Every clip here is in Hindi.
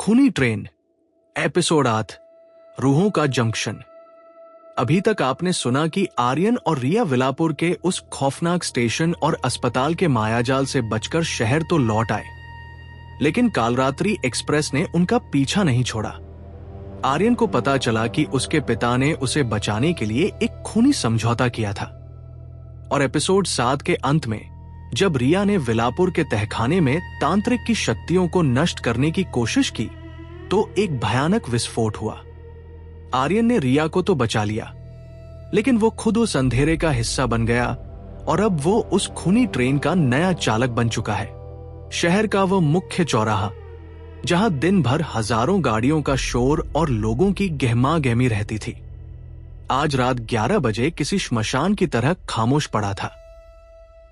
खूनी ट्रेन, एपिसोड 8, रूहों का जंक्शन। अभी तक आपने सुना कि आर्यन और रिया विलापुर के उस खौफनाक स्टेशन और अस्पताल के मायाजाल से बचकर शहर तो लौट आए, लेकिन कालरात्रि एक्सप्रेस ने उनका पीछा नहीं छोड़ा। आर्यन को पता चला कि उसके पिता ने उसे बचाने के लिए एक खूनी समझौता किया था। और एपिसोड 7 के अंत में जब रिया ने विलापुर के तहखाने में तांत्रिक की शक्तियों को नष्ट करने की कोशिश की तो एक भयानक विस्फोट हुआ। आर्यन ने रिया को तो बचा लिया, लेकिन वो खुद उस अंधेरे का हिस्सा बन गया और अब वो उस खूनी ट्रेन का नया चालक बन चुका है। शहर का वो मुख्य चौराहा जहां दिन भर हजारों गाड़ियों का शोर और लोगों की गहमा गहमी रहती थी, आज रात 11 बजे किसी श्मशान की तरह खामोश पड़ा था।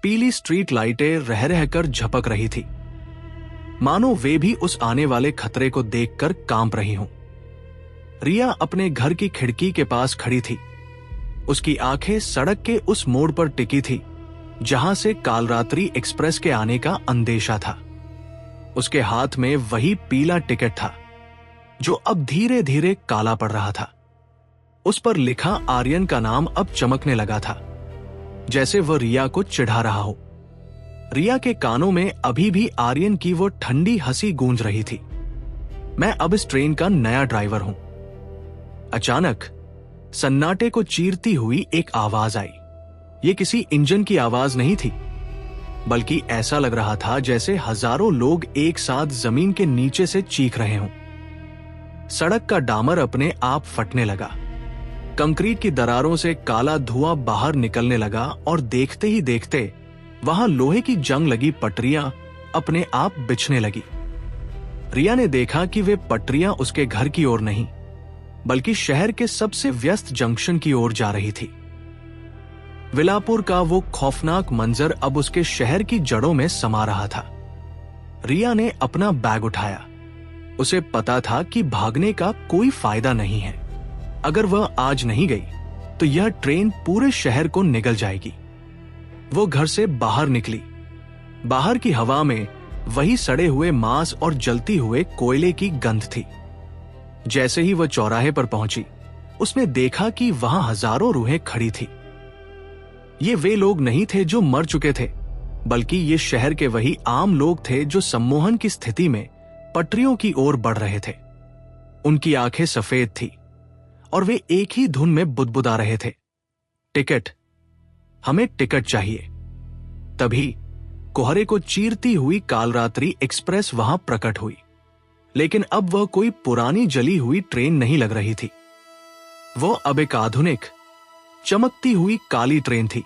पीली स्ट्रीट लाइटें रह रहकर झपक रही थी, मानो वे भी उस आने वाले खतरे को देखकर कांप रही हों। रिया अपने घर की खिड़की के पास खड़ी थी। उसकी आंखें सड़क के उस मोड़ पर टिकी थी जहां से कालरात्रि एक्सप्रेस के आने का अंदेशा था। उसके हाथ में वही पीला टिकट था जो अब धीरे धीरे काला पड़ रहा था। उस पर लिखा आर्यन का नाम अब चमकने लगा था, जैसे वह रिया को चिढ़ा रहा हो। रिया के कानों में अभी भी आर्यन की वो ठंडी हंसी गूंज रही थी, मैं अब इस ट्रेन का नया ड्राइवर हूं। अचानक सन्नाटे को चीरती हुई एक आवाज आई। ये किसी इंजन की आवाज नहीं थी, बल्कि ऐसा लग रहा था जैसे हजारों लोग एक साथ जमीन के नीचे से चीख रहे हों। सड़क का डामर अपने आप फटने लगा, कंक्रीट की दरारों से काला धुआं बाहर निकलने लगा और देखते ही देखते वहां लोहे की जंग लगी पटरियां अपने आप बिछने लगी। रिया ने देखा कि वे पटरियां उसके घर की ओर नहीं, बल्कि शहर के सबसे व्यस्त जंक्शन की ओर जा रही थी। विलापुर का वो खौफनाक मंजर अब उसके शहर की जड़ों में समा रहा था। रिया ने अपना बैग उठाया। उसे पता था कि भागने का कोई फायदा नहीं है। अगर वह आज नहीं गई तो यह ट्रेन पूरे शहर को निगल जाएगी। वो घर से बाहर निकली। बाहर की हवा में वही सड़े हुए मांस और जलती हुए कोयले की गंध थी। जैसे ही वह चौराहे पर पहुंची, उसने देखा कि वहां हजारों रूहें खड़ी थी। ये वे लोग नहीं थे जो मर चुके थे, बल्कि ये शहर के वही आम लोग थे जो सम्मोहन की स्थिति में पटरियों की ओर बढ़ रहे थे। उनकी आंखें सफेद थी और वे एक ही धुन में बुदबुदा रहे थे, टिकट, हमें टिकट चाहिए। तभी कोहरे को चीरती हुई कालरात्रि एक्सप्रेस वहां प्रकट हुई, लेकिन अब वह कोई पुरानी जली हुई ट्रेन नहीं लग रही थी। वो अब एक आधुनिक चमकती हुई काली ट्रेन थी,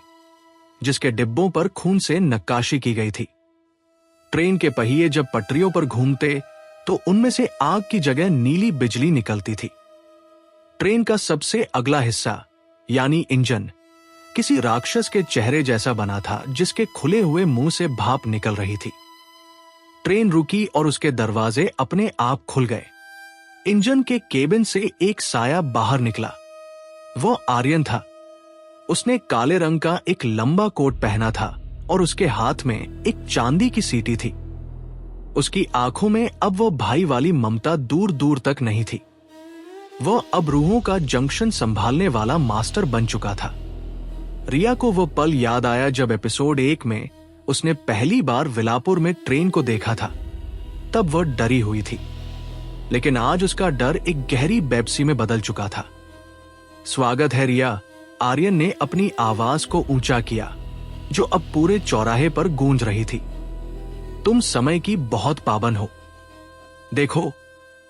जिसके डिब्बों पर खून से नक्काशी की गई थी। ट्रेन के पहिए जब पटरियों पर घूमते तो उनमें से आग की जगह नीली बिजली निकलती थी। ट्रेन का सबसे अगला हिस्सा यानी इंजन किसी राक्षस के चेहरे जैसा बना था, जिसके खुले हुए मुंह से भाप निकल रही थी। ट्रेन रुकी और उसके दरवाजे अपने आप खुल गए। इंजन के केबिन से एक साया बाहर निकला। वो आर्यन था। उसने काले रंग का एक लंबा कोट पहना था और उसके हाथ में एक चांदी की सीटी थी। उसकी आंखों में अब वो भाई वाली ममता दूर दूर तक नहीं थी। वो अब रूहों का जंक्शन संभालने वाला मास्टर बन चुका था। रिया को वो पल याद आया जब एपिसोड 1 में उसने पहली बार विलापुर में ट्रेन को देखा था। तब वह डरी हुई थी, लेकिन आज उसका डर एक गहरी बेबसी में बदल चुका था। स्वागत है रिया, आर्यन ने अपनी आवाज को ऊंचा किया, जो अब पूरे चौराहे पर गूंज रही थी। तुम समय की बहुत पाबंद हो। देखो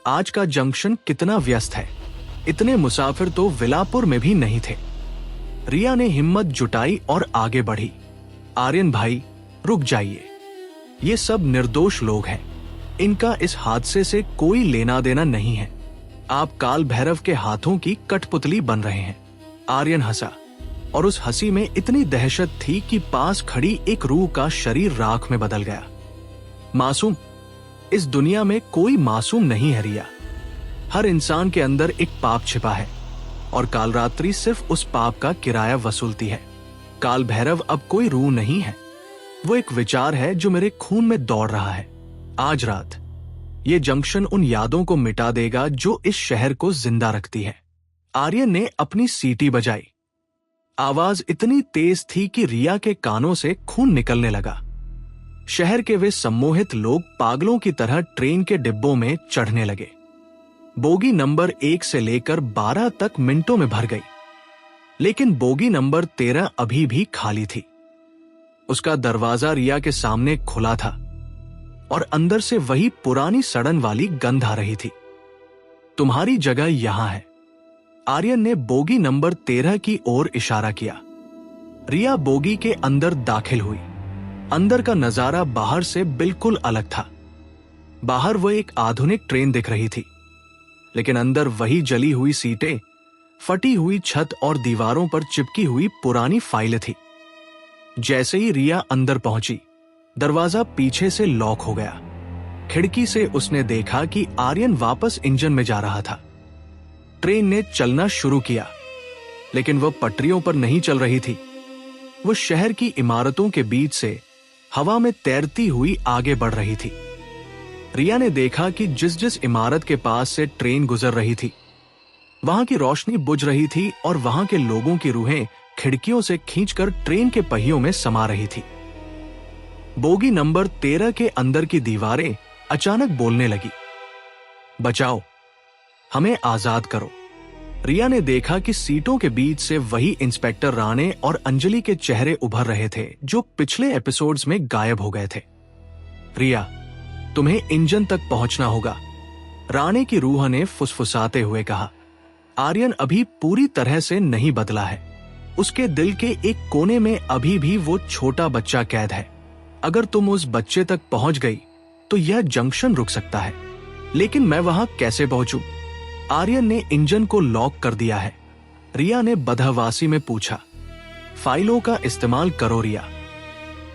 आज का जंक्शन कितना व्यस्त है। इतने मुसाफिर तो विलापुर में भी नहीं थे। रिया ने हिम्मत जुटाई और आगे बढ़ी। आर्यन भाई, रुक जाइए। ये सब निर्दोष लोग हैं। इनका इस हादसे से कोई लेना देना नहीं है। आप काल भैरव के हाथों की कठपुतली बन रहे हैं। आर्यन हंसा और उस हंसी में इतनी दहशत थी कि पास खड़ी एक रूह का शरीर राख में बदल गया। मासूम, इस दुनिया में कोई मासूम नहीं है रिया। हर इंसान के अंदर एक पाप छिपा है और कालरात्रि सिर्फ उस पाप का किराया वसूलती है। काल भैरव अब कोई रूह नहीं है, वो एक विचार है जो मेरे खून में दौड़ रहा है। आज रात ये जंक्शन उन यादों को मिटा देगा जो इस शहर को जिंदा रखती है। आर्यन ने अपनी सीटी बजाई। आवाज इतनी तेज थी कि रिया के कानों से खून निकलने लगा। शहर के वे सम्मोहित लोग पागलों की तरह ट्रेन के डिब्बों में चढ़ने लगे। बोगी नंबर 1 से लेकर 12 तक मिनटों में भर गई, लेकिन बोगी नंबर 13 अभी भी खाली थी। उसका दरवाजा रिया के सामने खुला था और अंदर से वही पुरानी सड़न वाली गंध आ रही थी। तुम्हारी जगह यहां है। आर्यन ने बोगी नंबर 13 की ओर इशारा किया। रिया बोगी के अंदर दाखिल हुई। अंदर का नजारा बाहर से बिल्कुल अलग था। बाहर वो एक आधुनिक ट्रेन दिख रही थी, लेकिन अंदर वही जली हुई सीटें, फटी हुई छत और दीवारों पर चिपकी हुई पुरानी फाइलें थी। जैसे ही रिया अंदर पहुंची, दरवाजा पीछे से लॉक हो गया। खिड़की से उसने देखा कि आर्यन वापस इंजन में जा रहा था। ट्रेन ने चलना शुरू किया, लेकिन वह पटरियों पर नहीं चल रही थी। वह शहर की इमारतों के बीच से हवा में तैरती हुई आगे बढ़ रही थी। रिया ने देखा कि जिस जिस इमारत के पास से ट्रेन गुजर रही थी, वहां की रोशनी बुझ रही थी और वहां के लोगों की रूहें खिड़कियों से खींचकर ट्रेन के पहियों में समा रही थी। बोगी नंबर 13 के अंदर की दीवारें अचानक बोलने लगी, बचाओ, हमें आजाद करो। रिया ने देखा कि सीटों के बीच से वही इंस्पेक्टर राणे और अंजलि के चेहरे उभर रहे थे जो पिछले एपिसोड्स में गायब हो गए थे। रिया, तुम्हें इंजन तक पहुंचना होगा, राणे की रूह ने फुसफुसाते हुए कहा। आर्यन अभी पूरी तरह से नहीं बदला है। उसके दिल के एक कोने में अभी भी वो छोटा बच्चा कैद है। अगर तुम उस बच्चे तक पहुंच गई तो यह जंक्शन रुक सकता है, लेकिन मैं वहां कैसे पहुंचूं? आर्यन ने इंजन को लॉक कर दिया है। रिया ने बदहवासी में पूछा। फाइलों का इस्तेमाल करो रिया।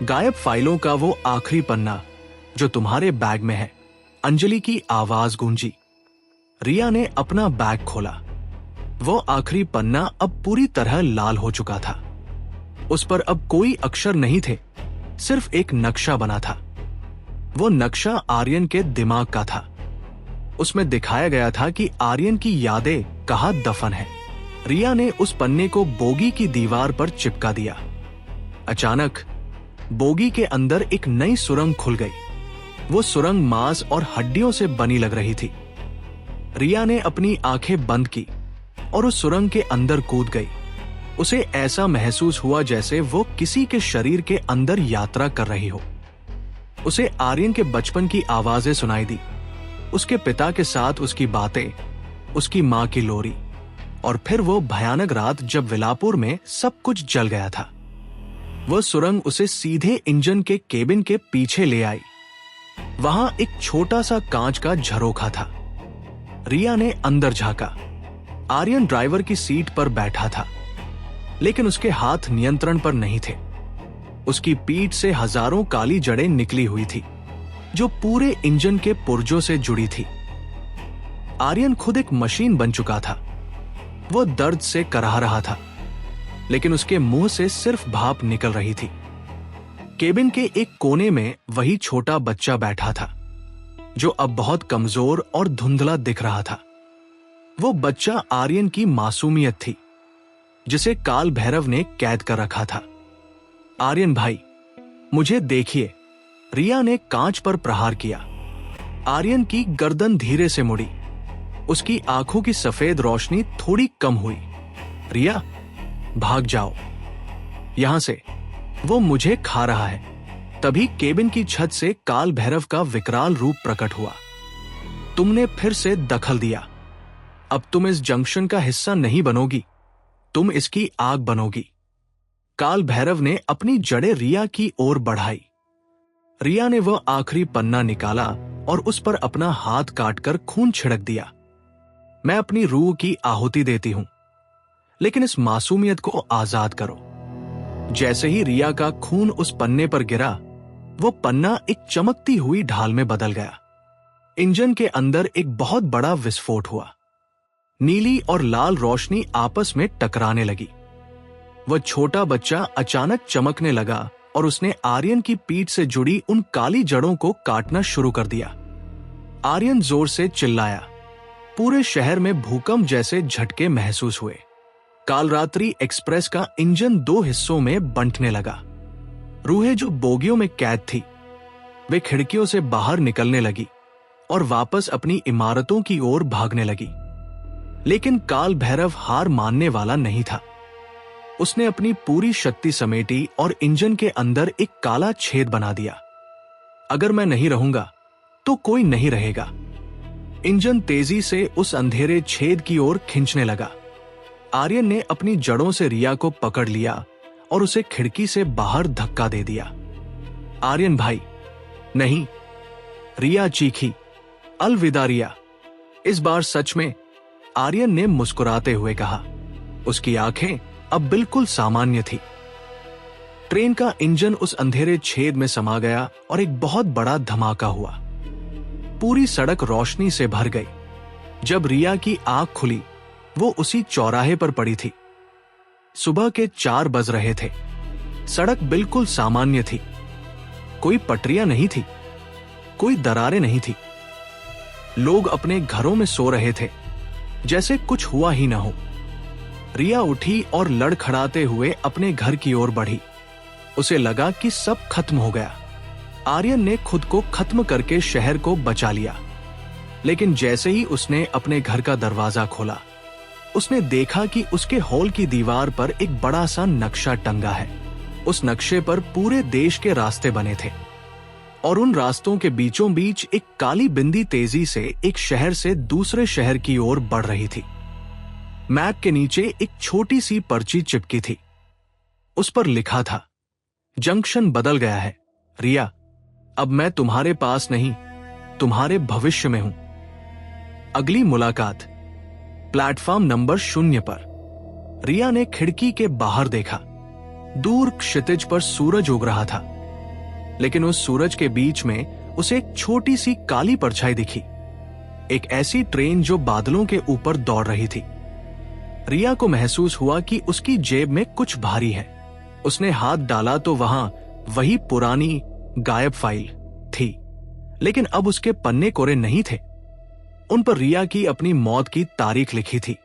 गायब फाइलों का वो आखिरी पन्ना जो तुम्हारे बैग में है। अंजलि की आवाज गूंजी। रिया ने अपना बैग खोला। वो आखिरी पन्ना अब पूरी तरह लाल हो चुका था। उस पर अब कोई अक्षर नहीं थे, सिर्फ एक नक्शा बना था। वो नक्शा आर्यन के दिमाग का था। उसमें दिखाया गया था कि आर्यन की यादें कहाँ दफन है। रिया ने उस पन्ने को बोगी की दीवार पर चिपका दिया। अचानक बोगी के अंदर एक नई सुरंग खुल गई। वो सुरंग मांस और हड्डियों से बनी लग रही थी। रिया ने अपनी आंखें बंद की और उस सुरंग के अंदर कूद गई। उसे ऐसा महसूस हुआ जैसे वो किसी के शरीर के अंदर यात्रा कर रही हो। उसे आर्यन के बचपन की आवाजें सुनाई दी, उसके पिता के साथ उसकी बातें, उसकी मां की लोरी, और फिर वो भयानक रात जब विलापुर में सब कुछ जल गया था। वह सुरंग उसे सीधे इंजन के केबिन के पीछे ले आई। वहां एक छोटा सा कांच का झरोखा था। रिया ने अंदर झांका। आर्यन ड्राइवर की सीट पर बैठा था, लेकिन उसके हाथ नियंत्रण पर नहीं थे। उसकी पीठ से हजारों काली जड़ें निकली हुई थी जो पूरे इंजन के पुर्जों से जुड़ी थी। आर्यन खुद एक मशीन बन चुका था। वो दर्द से कराह रहा था, लेकिन उसके मुंह से सिर्फ भाप निकल रही थी। केबिन के एक कोने में वही छोटा बच्चा बैठा था, जो अब बहुत कमजोर और धुंधला दिख रहा था। वो बच्चा आर्यन की मासूमियत थी, जिसे काल भैरव ने कैद कर रखा था। आर्यन भाई, मुझे देखिए, रिया ने कांच पर प्रहार किया। आर्यन की गर्दन धीरे से मुड़ी। उसकी आंखों की सफेद रोशनी थोड़ी कम हुई। रिया, भाग जाओ यहां से, वो मुझे खा रहा है। तभी केबिन की छत से काल भैरव का विकराल रूप प्रकट हुआ। तुमने फिर से दखल दिया। अब तुम इस जंक्शन का हिस्सा नहीं बनोगी, तुम इसकी आग बनोगी। काल भैरव ने अपनी जड़ें रिया की ओर बढ़ाई। रिया ने वह आखिरी पन्ना निकाला और उस पर अपना हाथ काटकर खून छिड़क दिया। मैं अपनी रूह की आहुति देती हूं, लेकिन इस मासूमियत को आजाद करो। जैसे ही रिया का खून उस पन्ने पर गिरा, वो पन्ना एक चमकती हुई ढाल में बदल गया। इंजन के अंदर एक बहुत बड़ा विस्फोट हुआ। नीली और लाल रोशनी आपस में टकराने लगी। वह छोटा बच्चा अचानक चमकने लगा और उसने आर्यन की पीठ से जुड़ी उन काली जड़ों को काटना शुरू कर दिया। आर्यन जोर से चिल्लाया। पूरे शहर में भूकंप जैसे झटके महसूस हुए। कालरात्रि एक्सप्रेस का इंजन 2 हिस्सों में बंटने लगा। रूहें जो बोगियों में कैद थी, वे खिड़कियों से बाहर निकलने लगी और वापस अपनी इमारतों की ओर भागने लगी। लेकिन काल भैरव हार मानने वाला नहीं था। उसने अपनी पूरी शक्ति समेटी और इंजन के अंदर एक काला छेद बना दिया। अगर मैं नहीं रहूंगा तो कोई नहीं रहेगा। इंजन तेजी से उस अंधेरे छेद की ओर खींचने लगा। आर्यन ने अपनी जड़ों से रिया को पकड़ लिया और उसे खिड़की से बाहर धक्का दे दिया। आर्यन भाई, नहीं, रिया चीखी। अलविदा रिया। इस बार सच में, आर्यन ने मुस्कुराते हुए कहा। उसकी आंखें अब बिल्कुल सामान्य थी। ट्रेन का इंजन उस अंधेरे छेद में समा गया और एक बहुत बड़ा धमाका हुआ। पूरी सड़क रोशनी से भर गई। जब रिया की आंख खुली, वो उसी चौराहे पर पड़ी थी। सुबह के 4 बज रहे थे। सड़क बिल्कुल सामान्य थी। कोई पटरियां नहीं थी, कोई दरारें नहीं थी। लोग अपने घरों में सो रहे थे, जैसे कुछ हुआ ही ना हो। रिया उठी और लड़खड़ाते हुए अपने घर की ओर बढ़ी। उसे लगा कि सब खत्म हो गया। आर्यन ने खुद को खत्म करके शहर को बचा लिया। लेकिन जैसे ही उसने अपने घर का दरवाजा खोला, उसने देखा कि उसके हॉल की दीवार पर एक बड़ा सा नक्शा टंगा है। उस नक्शे पर पूरे देश के रास्ते बने थे और उन रास्तों के बीचों बीच एक काली बिंदी तेजी से एक शहर से दूसरे शहर की ओर बढ़ रही थी। मैप के नीचे एक छोटी सी पर्ची चिपकी थी। उस पर लिखा था, जंक्शन बदल गया है रिया, अब मैं तुम्हारे पास नहीं, तुम्हारे भविष्य में हूं। अगली मुलाकात प्लेटफॉर्म नंबर 0 पर। रिया ने खिड़की के बाहर देखा। दूर क्षितिज पर सूरज उग रहा था, लेकिन उस सूरज के बीच में उसे एक छोटी सी काली परछाई दिखी। एक ऐसी ट्रेन जो बादलों के ऊपर दौड़ रही थी। रिया को महसूस हुआ कि उसकी जेब में कुछ भारी है। उसने हाथ डाला तो वहां वही पुरानी गायब फाइल थी, लेकिन अब उसके पन्ने कोरे नहीं थे। उन पर रिया की अपनी मौत की तारीख लिखी थी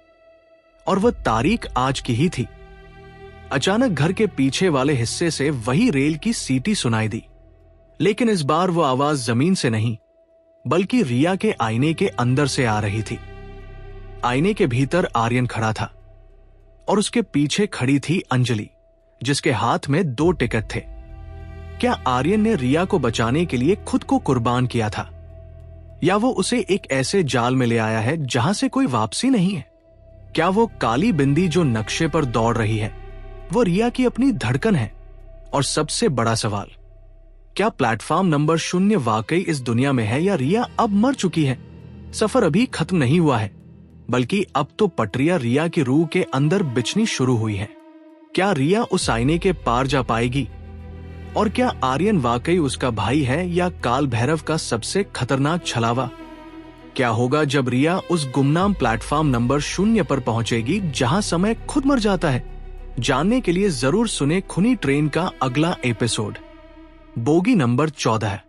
और वह तारीख आज की ही थी। अचानक घर के पीछे वाले हिस्से से वही रेल की सीटी सुनाई दी, लेकिन इस बार वो आवाज जमीन से नहीं, बल्कि रिया के आईने के अंदर से आ रही थी। आईने के भीतर आर्यन खड़ा था और उसके पीछे खड़ी थी अंजलि, जिसके हाथ में 2 टिकट थे। क्या आर्यन ने रिया को बचाने के लिए खुद को कुर्बान किया था, या वो उसे एक ऐसे जाल में ले आया है जहां से कोई वापसी नहीं है? क्या वो काली बिंदी जो नक्शे पर दौड़ रही है, वो रिया की अपनी धड़कन है? और सबसे बड़ा सवाल, क्या प्लेटफॉर्म नंबर 0 वाकई इस दुनिया में है, या रिया अब मर चुकी है? सफर अभी खत्म नहीं हुआ है, बल्कि अब तो पटरियां रिया की रूह के अंदर बिछनी शुरू हुई है। क्या रिया उस आईने के पार जा पाएगी? और क्या आर्यन वाकई उसका भाई है, या काल भैरव का सबसे खतरनाक छलावा? क्या होगा जब रिया उस गुमनाम प्लेटफॉर्म नंबर 0 पर पहुंचेगी, जहां समय खुद मर जाता है? जानने के लिए जरूर सुने खूनी ट्रेन का अगला एपिसोड, बोगी नंबर 14।